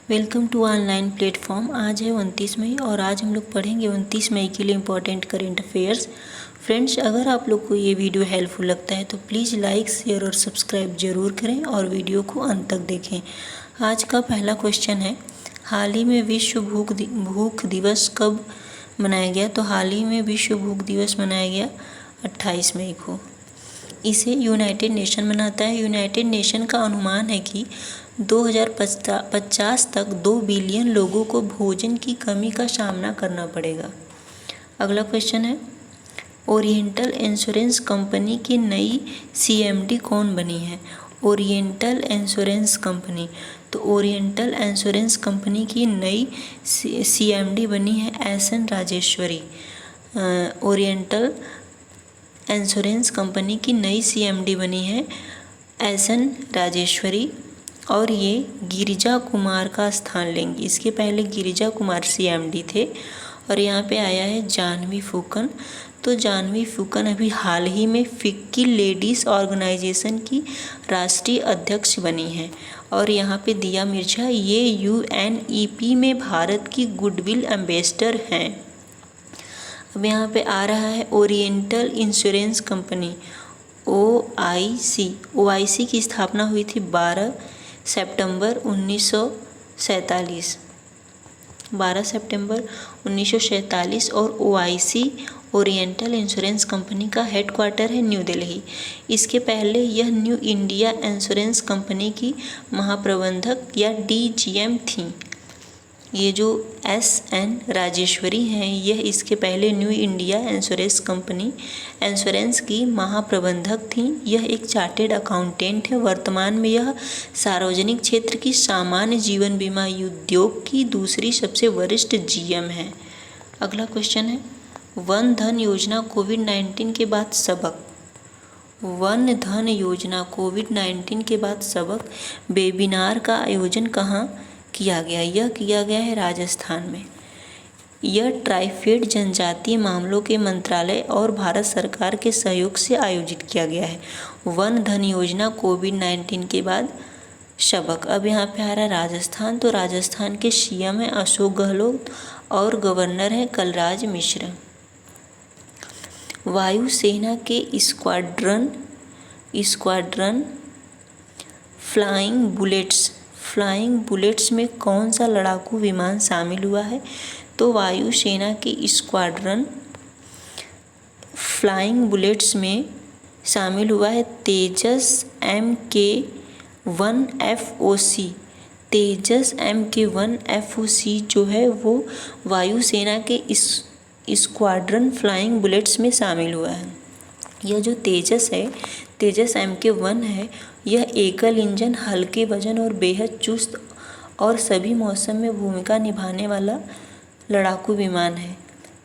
Welcome to online platform. आज है 29 मई और आज हम लोग पढ़ेंगे 29 मई के लिए इम्पोर्टेंट करेंट अफेयर्स। फ्रेंड्स, अगर आप लोग को ये वीडियो हेल्पफुल लगता है तो प्लीज़ लाइक, शेयर और सब्सक्राइब ज़रूर करें और वीडियो को अंत तक देखें। आज का पहला क्वेश्चन है, हाल ही में विश्व भूख दिवस कब मनाया गया? तो हाल ही में विश्व भूख दिवस मनाया गया 28 मई को। इसे यूनाइटेड नेशन मनाता है। यूनाइटेड नेशन का अनुमान है कि 2050 तक 2 बिलियन लोगों को भोजन की कमी का सामना करना पड़ेगा। अगला क्वेश्चन है, ओरिएंटल इंश्योरेंस कंपनी की नई सीएमडी कौन बनी है? ओरिएंटल इंश्योरेंस कंपनी, तो ओरिएंटल इंश्योरेंस कंपनी की नई सीएमडी बनी है SN Rajeshwari. Oriental Insurance Company की नई सीएमडी बनी है एसएन राजेश्वरी और ये गिरिजा कुमार का स्थान लेंगी। इसके पहले गिरिजा कुमार सीएमडी थे और यहाँ पे आया है जानवी फूकन। तो जानवी फूकन अभी हाल ही में फिक्की लेडीज़ ऑर्गेनाइजेशन की राष्ट्रीय अध्यक्ष बनी हैं। और यहाँ पे दिया मिर्जा, ये यूएनईपी में भारत की गुडविल एम्बेसडर हैं। अब यहाँ पे आ रहा है ओरिएंटल इंश्योरेंस कंपनी ओआईसी की स्थापना हुई थी 12 सितंबर 1947 और ओआईसी ओरिएंटल इंश्योरेंस कंपनी का हेडक्वार्टर है न्यू दिल्ली। इसके पहले यह न्यू इंडिया इंश्योरेंस कंपनी की महाप्रबंधक या डीजीएम थी। ये जो एसएन राजेश्वरी हैं, यह इसके पहले न्यू इंडिया इंश्योरेंस की महाप्रबंधक थीं। यह एक चार्टेड अकाउंटेंट है। वर्तमान में यह सार्वजनिक क्षेत्र की सामान्य जीवन बीमा उद्योग की दूसरी सबसे वरिष्ठ जीएम है। अगला क्वेश्चन है, वन धन योजना कोविड-19 के बाद सबक। वन धन योजना कोविड-19 के बाद सबक वेबिनार का आयोजन कहाँ किया गया? यह किया गया है राजस्थान में। यह ट्राइफेड जनजातीय मामलों के मंत्रालय और भारत सरकार के सहयोग से आयोजित किया गया है। वन धन योजना कोविड-19 के बाद सबक। अब यहाँ पे आ रहा है राजस्थान। तो राजस्थान के सीएम हैं अशोक गहलोत और गवर्नर हैं कलराज मिश्र। वायुसेना के स्क्वाड्रन फ्लाइंग बुलेट्स में कौन सा लड़ाकू विमान शामिल हुआ है? तो वायुसेना के स्क्वाड्रन फ्लाइंग बुलेट्स में शामिल हुआ है तेजस MK-1 FOC। तेजस MK-1 FOC जो है वो वायुसेना के स्क्वाड्रन फ्लाइंग बुलेट्स में शामिल हुआ है। यह जो तेजस है, तेजस MK-1 है, यह एकल इंजन, हल्के वजन और बेहद चुस्त और सभी मौसम में भूमिका निभाने वाला लड़ाकू विमान है।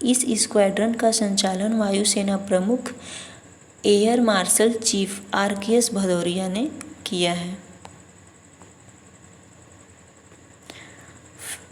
इस स्क्वाड्रन का संचालन वायुसेना प्रमुख air marshal chief RKS Bhadauria ने किया है।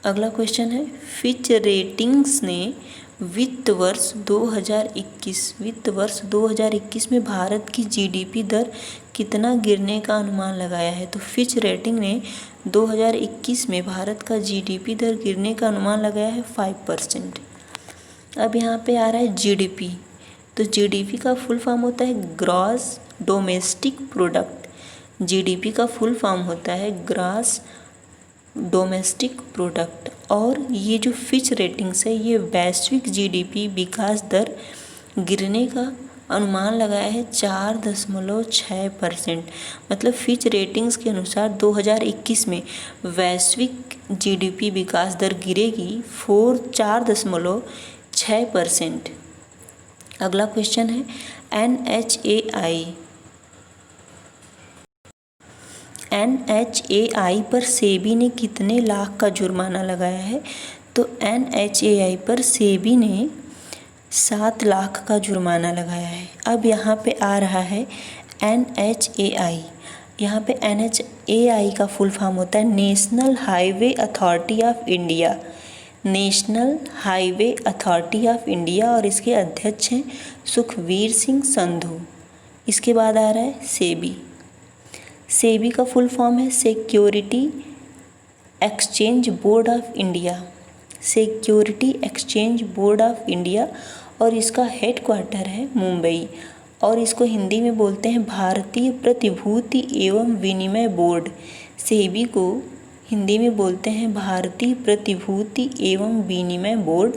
अगला क्वेश्चन है, फिच रेटिंग्स ने वित्त वर्ष 2021 में भारत की जीडीपी दर कितना गिरने का अनुमान लगाया है? तो फिच रेटिंग ने 2021 में भारत का जीडीपी दर गिरने का अनुमान लगाया है 5%। अब यहाँ पे आ रहा है जीडीपी। तो जीडीपी का फुल फॉर्म होता है ग्रॉस डोमेस्टिक प्रोडक्ट। जीडीपी का फुल फॉर्म होता है ग्रॉस डोमेस्टिक प्रोडक्ट। और ये जो फिच रेटिंग्स है, ये वैश्विक जीडीपी विकास दर गिरने का अनुमान लगाया है 4.6%। मतलब फिच रेटिंग्स के अनुसार 2021 में वैश्विक जीडीपी विकास दर गिरेगी 4.6%। अगला क्वेश्चन है, NHAI पर सेबी ने कितने लाख का जुर्माना लगाया है? तो NHAI पर सेबी ने 7 लाख का जुर्माना लगाया है। अब यहाँ पे आ रहा है NHAI। यहाँ पे NHAI का फुल फॉर्म होता है national highway authority of India. National highway authority of India और इसके अध्यक्ष हैं सुखवीर सिंह संधू। इसके बाद आ रहा है सेबी। सेबी का फुल फॉर्म है security exchange board of India, security exchange board of India, और इसका हेडक्वार्टर है मुंबई, और इसको हिंदी में बोलते हैं भारतीय प्रतिभूति एवं विनिमय बोर्ड। सेबी को हिंदी में बोलते हैं भारतीय प्रतिभूति एवं विनिमय बोर्ड,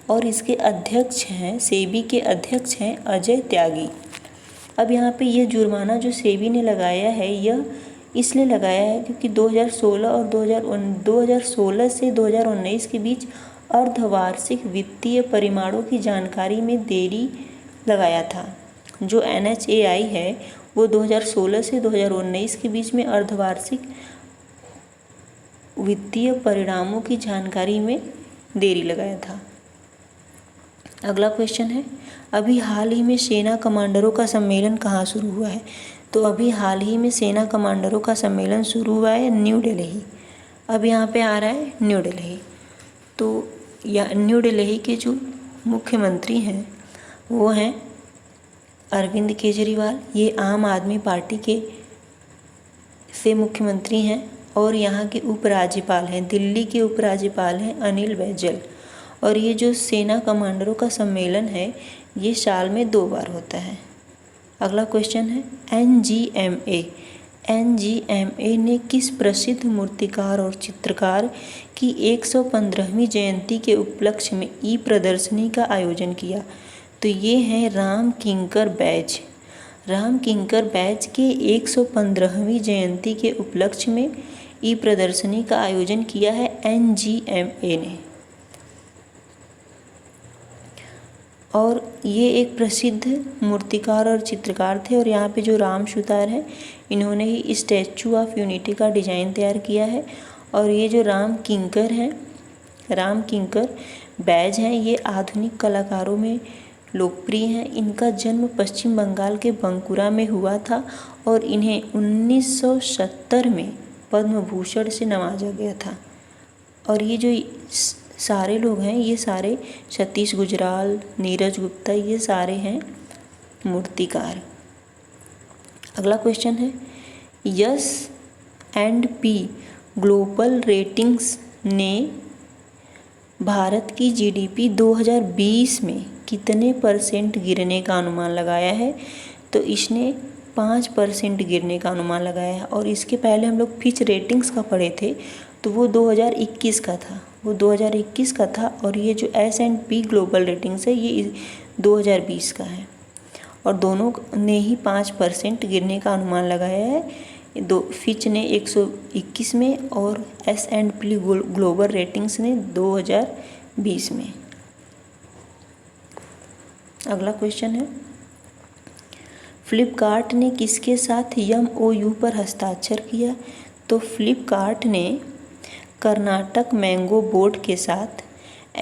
और इसके अध्यक्ष हैं, सेबी के अध्यक्ष हैं अजय त्यागी। अब यहाँ पे यह जुर्माना जो सेबी ने लगाया है, यह इसलिए लगाया है क्योंकि 2016 से 2019 के बीच अर्धवार्षिक वित्तीय परिमाणों की जानकारी में देरी लगाया था। जो NHAI है वो 2016 से 2019 के बीच में अर्धवार्षिक वित्तीय परिणामों की जानकारी में देरी लगाया था। अगला क्वेश्चन है, अभी हाल ही में सेना कमांडरों का सम्मेलन कहाँ शुरू हुआ है? तो अभी हाल ही में सेना कमांडरों का सम्मेलन शुरू हुआ है न्यू दिल्ली। अब यहाँ पे आ रहा है न्यू दिल्ली। तो न्यू दिल्ली के जो मुख्यमंत्री हैं वो हैं अरविंद केजरीवाल, ये आम आदमी पार्टी के से मुख्यमंत्री हैं, और यहाँ के उपराज्यपाल हैं, दिल्ली के उपराज्यपाल हैं अनिल बैजल। और ये जो सेना कमांडरों का सम्मेलन है ये साल में 2 बार होता है। अगला क्वेश्चन है, NGMA ने किस प्रसिद्ध मूर्तिकार और चित्रकार की 115वीं जयंती के उपलक्ष्य में प्रदर्शनी का आयोजन किया? तो ये हैं राम किंकर बैज के 115वीं जयंती के उपलक्ष्य में प्रदर्शनी का आयोजन किया है NGMA ने। और ये एक प्रसिद्ध मूर्तिकार और चित्रकार थे, और यहाँ पे जो राम सुतार हैं इन्होंने ही स्टैचू ऑफ यूनिटी का डिज़ाइन तैयार किया है। और ये जो राम किंकर बैज हैं, ये आधुनिक कलाकारों में लोकप्रिय हैं। इनका जन्म पश्चिम बंगाल के बंकुरा में हुआ था, और इन्हें 1970 में पद्म भूषण से नवाजा गया था। और ये जो सारे लोग हैं, ये सारे सतीश गुजराल, नीरज गुप्ता, ये सारे हैं मूर्तिकार। अगला क्वेश्चन है, S&P ग्लोबल रेटिंग्स ने भारत की GDP 2020 में कितने % गिरने का अनुमान लगाया है? तो इसने 5% गिरने का अनुमान लगाया है। और इसके पहले हम लोग फिच रेटिंग्स का पढ़े थे, तो वो 2021 का था, और ये जो S&P ग्लोबल रेटिंग्स है ये 2020 का है, और दोनों ने ही 5% गिरने का अनुमान लगाया है। फिच ने 121 में और S&P ग्लोबल रेटिंग्स ने 2020 में। अगला क्वेश्चन है, फ्लिपकार्ट ने किसके साथ MOU पर हस्ताक्षर किया? तो फ्लिपकार्ट ने कर्नाटक मैंगो बोर्ड के साथ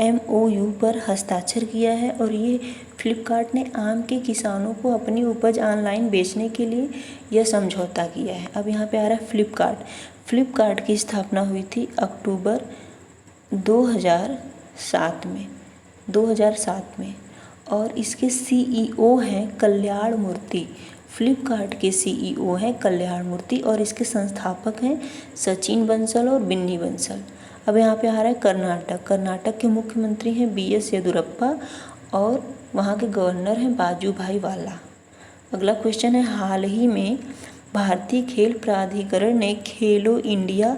MOU पर हस्ताक्षर किया है, और ये फ्लिपकार्ट ने आम के किसानों को अपनी उपज ऑनलाइन बेचने के लिए यह समझौता किया है। अब यहाँ पे आ रहा है फ्लिपकार्ट की स्थापना हुई थी अक्टूबर 2007 में, और इसके CEO हैं कल्याण मूर्ति। फ्लिपकार्ट के CEO हैं कल्याण मूर्ति, और इसके संस्थापक हैं सचिन बंसल और बिन्नी बंसल। अब यहाँ पे आ रहा है कर्नाटक के मुख्यमंत्री हैं BS येदियुरप्पा, और वहाँ के गवर्नर हैं बाजूभाई वाला। अगला क्वेश्चन है, हाल ही में भारतीय खेल प्राधिकरण ने खेलो इंडिया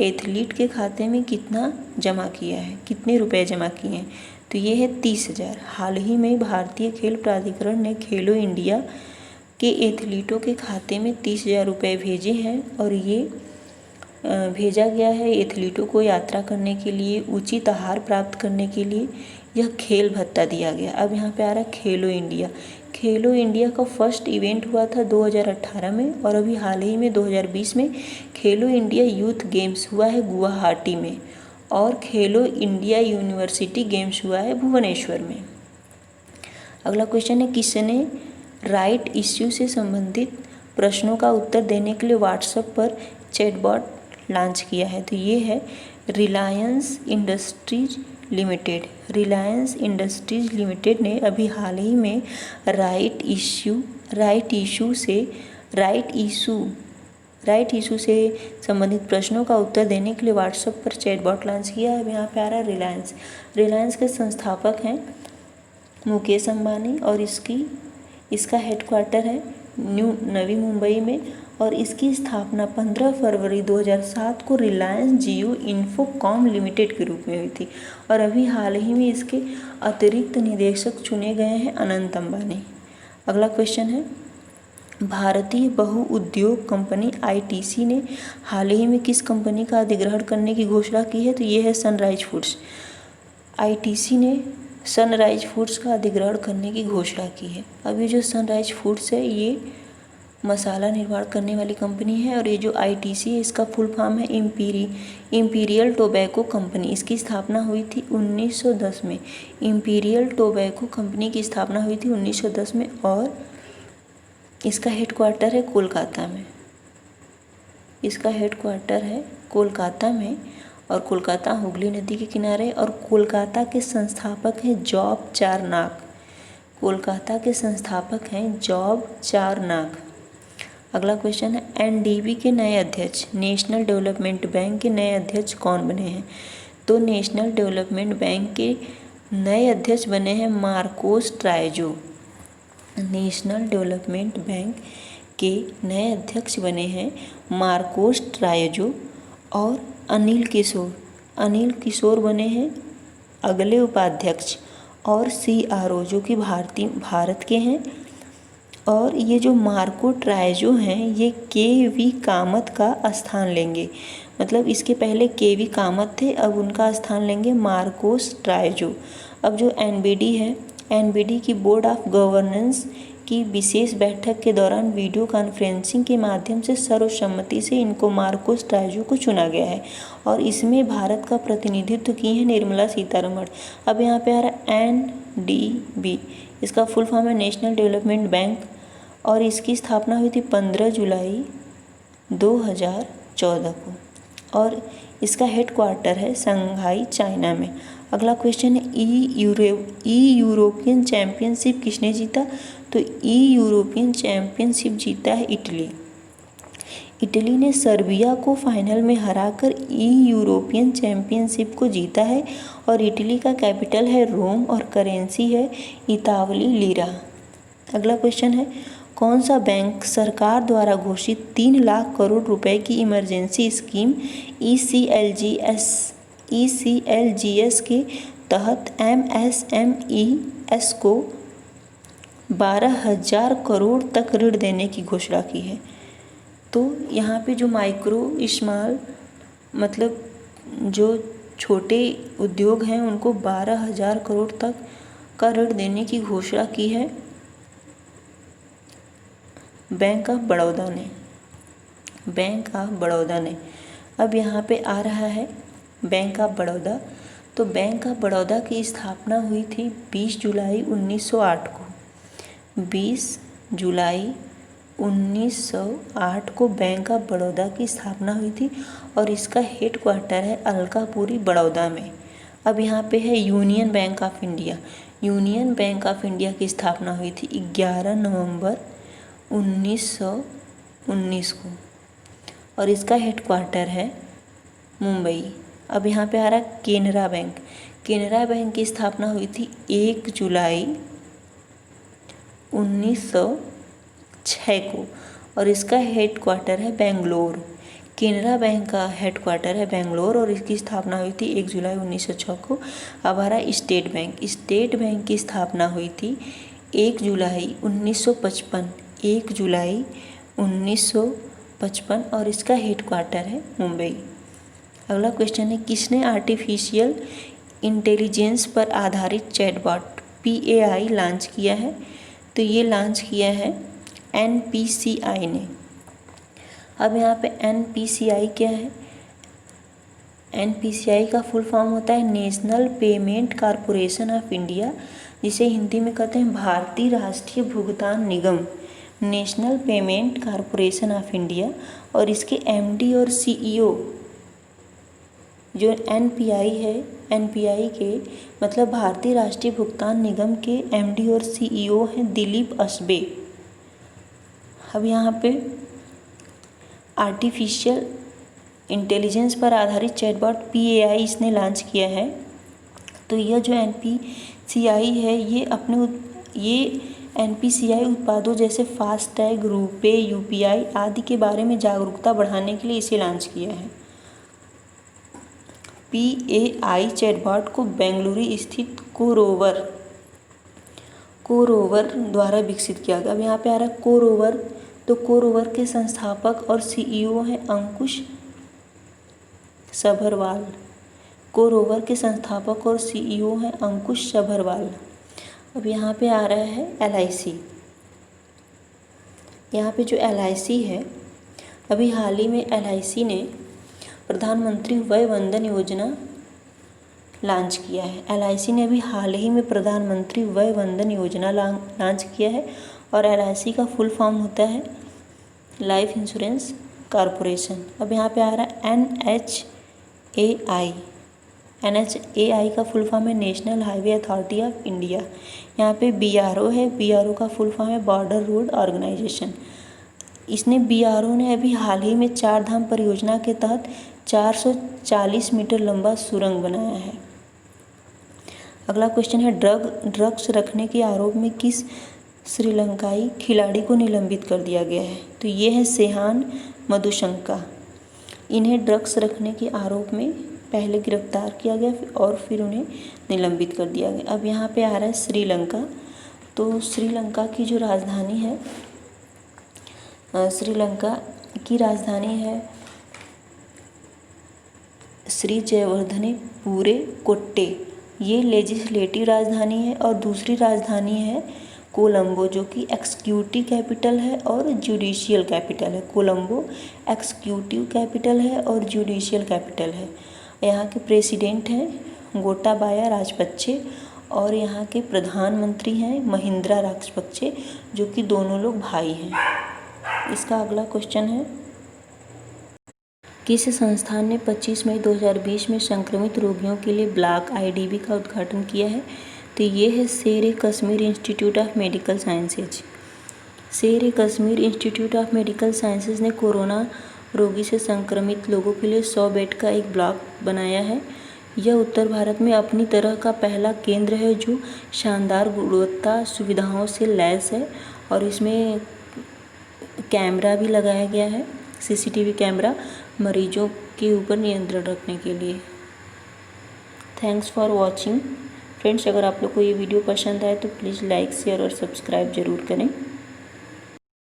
एथलीट के खाते में कितना जमा किया है, कितने रुपए जमा किए हैं? तो ये है 30,000। हाल ही में भारतीय खेल प्राधिकरण ने खेलो इंडिया के एथलीटों के खाते में 30,000 रुपये भेजे हैं, और ये भेजा गया है एथलीटों को यात्रा करने के लिए, उचित आहार प्राप्त करने के लिए, यह खेल भत्ता दिया गया। अब यहाँ पे आ रहा है खेलो इंडिया का फर्स्ट इवेंट हुआ था 2018 में, और अभी हाल ही में 2020 में खेलो इंडिया यूथ गेम्स हुआ है गुवाहाटी में, और खेलो इंडिया यूनिवर्सिटी गेम्स हुआ है भुवनेश्वर में। अगला क्वेश्चन है, किसने राइट इश्यू से संबंधित प्रश्नों का उत्तर देने के लिए व्हाट्सएप पर चैटबॉट लॉन्च किया है? तो ये है रिलायंस इंडस्ट्रीज लिमिटेड ने अभी हाल ही में राइट इशू राइट इशू से संबंधित प्रश्नों का उत्तर देने के लिए व्हाट्सएप पर चैटबॉट लॉन्च किया है। अब यहाँ पे आ रहा है रिलायंस। रिलायंस के संस्थापक हैं मुकेश अंबानी और इसका हेडक्वार्टर है नवी मुंबई में और इसकी स्थापना 15 फरवरी 2007 को रिलायंस जियो इन्फोकॉम लिमिटेड के रूप में हुई थी और अभी हाल ही में इसके अतिरिक्त निदेशक चुने गए हैं अनंत अंबानी। अगला क्वेश्चन है, भारतीय बहुउद्योग कंपनी आईटीसी ने हाल ही में किस कंपनी का अधिग्रहण करने की घोषणा की है? तो ये है सनराइज फूड्स। आईटीसी ने सनराइज फूड्स का अधिग्रहण करने की घोषणा की है। अब ये जो सनराइज फूड्स है ये मसाला निर्माण करने वाली कंपनी है और ये जो आईटीसी है इसका फुल फॉर्म है इम्पीरियल टोबैको कंपनी। इसकी स्थापना हुई थी 1910 में। इम्पीरियल टोबैको कंपनी की स्थापना हुई थी 1910 में और इसका हेडक्वार्टर है कोलकाता में। इसका हेडक्वार्टर है कोलकाता में और कोलकाता हुगली नदी के किनारे और कोलकाता के संस्थापक हैं जॉब चारनाक। कोलकाता के संस्थापक हैं जॉब चारनाक। अगला क्वेश्चन है, एनडीबी के नए अध्यक्ष, नेशनल डेवलपमेंट बैंक के नए अध्यक्ष कौन बने हैं? तो नेशनल डेवलपमेंट बैंक के नए अध्यक्ष बने हैं मार्कोस ट्राइजो। नेशनल डेवलपमेंट बैंक के नए अध्यक्ष बने हैं मार्कोस ट्राइजो और अनिल किशोर बने हैं अगले उपाध्यक्ष और सीआरओ जो कि भारत के हैं। और ये जो मार्को ट्राइजो हैं ये के.वी. कामत का स्थान लेंगे, मतलब इसके पहले के.वी. कामत थे, अब उनका स्थान लेंगे मार्कोस ट्राइजो। अब जो एनबीडी है, एनबीडी की बोर्ड ऑफ गवर्नेंस की विशेष बैठक के दौरान वीडियो कॉन्फ्रेंसिंग के माध्यम से सर्वसम्मति से इनको मार्कोस ट्राइजो को चुना गया है और इसमें भारत का प्रतिनिधित्व की है निर्मला सीतारमण। अब यहाँ पे आ रहा है एनडीबी, इसका फुल फॉर्म है नेशनल डेवलपमेंट बैंक और इसकी स्थापना हुई थी 15 जुलाई 2014 को और इसका हेडक्वार्टर है शंघाई चाइना में। अगला क्वेश्चन है, यूरोपियन चैंपियनशिप किसने जीता? तो यूरोपियन चैंपियनशिप जीता है इटली। इटली ने सर्बिया को फाइनल में हराकर यूरोपियन चैंपियनशिप को जीता है और इटली का कैपिटल है रोम और करेंसी है इतावली लीरा। अगला क्वेश्चन है, कौन सा बैंक सरकार द्वारा घोषित 3 लाख करोड़ रुपए की इमरजेंसी स्कीम ECLGS के तहत MSMEs को 12,000 करोड़ तक ऋण देने की घोषणा की है? तो यहाँ पे जो माइक्रो स्मॉल मतलब जो छोटे उद्योग हैं उनको 12,000 करोड़ तक का ऋण देने की घोषणा की है बैंक ऑफ बड़ौदा ने। अब यहाँ पे आ रहा है बैंक ऑफ बड़ौदा। तो बैंक ऑफ बड़ौदा की स्थापना हुई थी 20 जुलाई 1908 को। 20 जुलाई 1908 को बैंक ऑफ बड़ौदा की स्थापना हुई थी और इसका हेडक्वार्टर है अलकापुरी बड़ौदा में। अब यहाँ पे है union bank of India. Union bank of India की स्थापना हुई थी 11 नवंबर 1919 को और इसका हेडक्वार्टर है मुंबई। अब यहाँ पे आ रहा है केनरा बैंक। केनरा बैंक की स्थापना हुई थी 1 जुलाई 1906 को और इसका हेडक्वार्टर है बेंगलोर। केनरा बैंक का हेडक्वार्टर है बेंगलोर और इसकी स्थापना हुई थी 1 जुलाई 1906 को। अब आ रहा है स्टेट बैंक। स्टेट बैंक की स्थापना हुई थी 1 जुलाई 1955। 1 जुलाई 1955 और इसका हेडक्वार्टर है मुंबई। अगला क्वेश्चन है, किसने आर्टिफिशियल इंटेलिजेंस पर आधारित चैटबॉट PAI लॉन्च किया है? तो ये लॉन्च किया है NPCI ने। अब यहाँ पे NPCI क्या है? NPCI का फुल फॉर्म होता है national payment corporation of India, जिसे हिंदी में कहते हैं Bharatiya Rashtriya Bhugtan Nigam, national payment corporation of India. और इसके MD और CEO जो NPI के मतलब भारतीय राष्ट्रीय भुगतान निगम के MD और CEO हैं दिलीप असबे। अब यहाँ पे आर्टिफिशियल इंटेलिजेंस पर आधारित चैटबॉट PAI इसने लॉन्च किया है। तो यह जो NPCI है ये NPCI उत्पादों जैसे फास्टैग, रुपे, UPI आदि के बारे में जागरूकता बढ़ाने के लिए इसे लॉन्च किया है। PAI चैटबॉट को बेंगलुरु स्थित कोरोवर द्वारा विकसित किया गया। अब यहाँ पे आ रहा है कोरोवर, तो कोरोवर के संस्थापक और CEO हैं अंकुश सभरवाल। कोरोवर के संस्थापक और CEO हैं अंकुश सभरवाल। अब यहाँ पे आ रहा है LIC। यहाँ पे जो LIC है, अभी हाल ही में LIC ने प्रधानमंत्री वय वंदन योजना लॉन्च किया है। LIC ने अभी हाल ही में प्रधानमंत्री वय वंदन योजना लॉन्च किया है और LIC का फुल फॉर्म होता है लाइफ इंश्योरेंस कॉरपोरेशन। अब यहाँ पे आ रहा है NHAI का फुल फॉर्म है national highway authority of India. यहाँ पे BRO है, BRO का फुल फॉर्म है बॉर्डर रोड ऑर्गेनाइजेशन। BRO ने अभी हाल ही में 4 धाम परियोजना के तहत 440 मीटर लंबा सुरंग बनाया है। अगला क्वेश्चन है ड्रग्स रखने के आरोप में किस श्रीलंकाई खिलाड़ी को निलंबित कर दिया गया है? तो ये है सेहान मधुशंका। इन्हें ड्रग्स रखने के आरोप में पहले गिरफ्तार किया गया और फिर उन्हें निलंबित कर दिया गया। अब यहाँ पे आ रहा है श्रीलंका। तो श्रीलंका की जो राजधानी है, श्रीलंका की राजधानी है श्री जयवर्धनेपुरे कोट्टे। ये लेजिस्लेटिव राजधानी है और दूसरी राजधानी है कोलंबो, जो कि एक्सिक्यूटिव कैपिटल है और जुडिशियल कैपिटल है। कोलंबो एक्सिक्यूटिव कैपिटल है और जुडिशियल कैपिटल है। यहाँ के प्रेसिडेंट हैं गोटाबाया राजपक्षे और यहाँ के प्रधानमंत्री हैं महिंद्रा राजपक्षे, जो कि दोनों लोग भाई हैं। इसका अगला क्वेश्चन है किस संस्थान ने 25 मई 2020 में संक्रमित रोगियों के लिए ब्लॉक IDB का उद्घाटन किया है? तो ये है Sher e Kashmir institute of medical sciences. Sher e Kashmir institute of medical sciences ने कोरोना रोगी से संक्रमित लोगों के लिए 100 बेड का एक ब्लॉक बनाया है। यह उत्तर भारत में अपनी तरह का पहला केंद्र है जो शानदार गुणवत्ता सुविधाओं से लैस है और इसमें कैमरा भी लगाया गया है, CCTV कैमरा, मरीजों के ऊपर नियंत्रण रखने के लिए। Thanks for watching friends. अगर आप लोग को ये वीडियो पसंद आए तो प्लीज़ लाइक, शेयर और सब्सक्राइब ज़रूर करें।